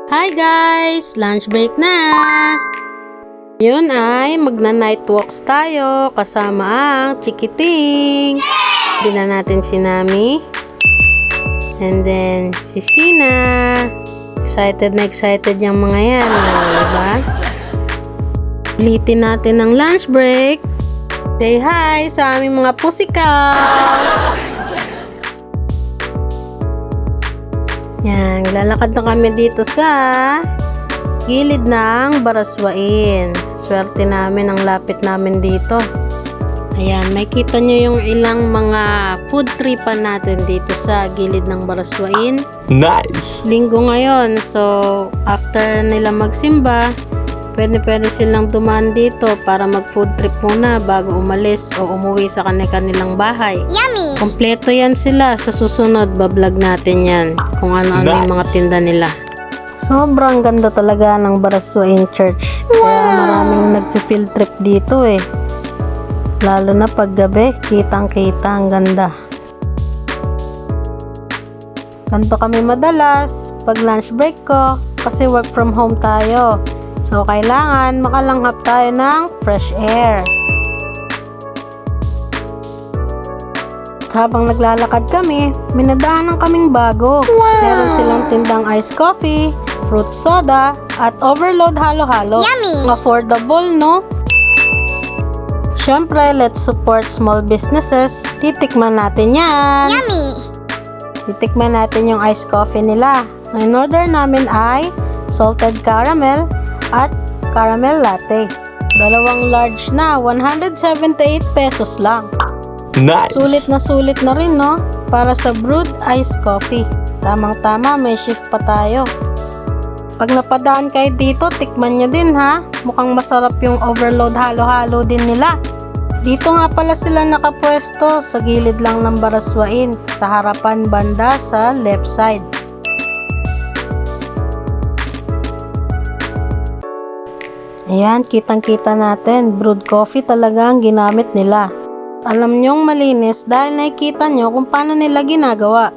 Hi guys! Lunch break na! Yun ay magna-night walks tayo kasama ang Chikiting. Hindi na natin si Nami. And then si Sina. Excited na excited yung mga yan. Diba? Ulitin natin ang lunch break. Say hi sa aming mga pussycats! Yan, lalakad na kami dito sa gilid ng Baraswain. Swerte namin ang lapit namin dito. Ayan, makita nyo yung ilang mga food tripan natin dito sa gilid ng Baraswain. Nice! Linggo ngayon, so after nila magsimba, pwede silang dumaan dito para mag food trip muna bago umalis o umuwi sa kanilang bahay. Yummy! Kompleto yan sila. Sa susunod, bablog natin yan kung ano-ano yung mga tinda nila. Sobrang ganda talaga ng Baraswain Church. Kaya maraming nag-field trip dito eh. Lalo na pag gabi, kitang-kita, ang ganda. Ganito kami madalas pag lunch break ko kasi work from home tayo. So, kailangan makalanghap tayo ng fresh air. Habang naglalakad kami, minadaanan kaming bago. Meron silang tindang iced coffee, fruit soda, at overload halo-halo. Yummy! Affordable, no? Siyempre, let's support small businesses. Titikman natin yan. Yummy! Titikman natin yung iced coffee nila. Ang order namin ay salted caramel at caramel latte. Dalawang large na, 178 pesos lang. Nice! Sulit na rin, no? Para sa brewed iced coffee. Tamang-tama, may shift pa tayo. Pag napadaan kayo dito, tikman nyo din, ha? Mukhang masarap yung overload halo-halo din nila. Dito nga pala sila nakapwesto sa gilid lang ng Baraswain, sa harapan banda sa left side. Ayan, kitang-kita natin, brewed coffee talaga ang ginamit nila. Alam nyong malinis dahil nakikita nyo kung paano nila ginagawa.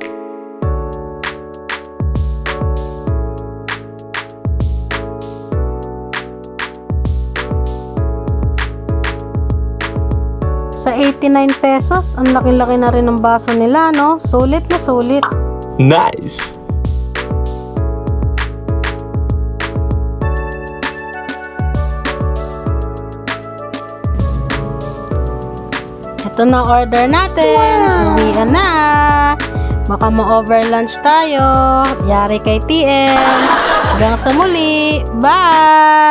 Sa 89 pesos, ang laki-laki na rin ng baso nila, no? Sulit na sulit. Nice! Ito na order natin. Uwian na. Baka ma-over lunch tayo. Yari kay TM. Hanggang sa muli. Bye!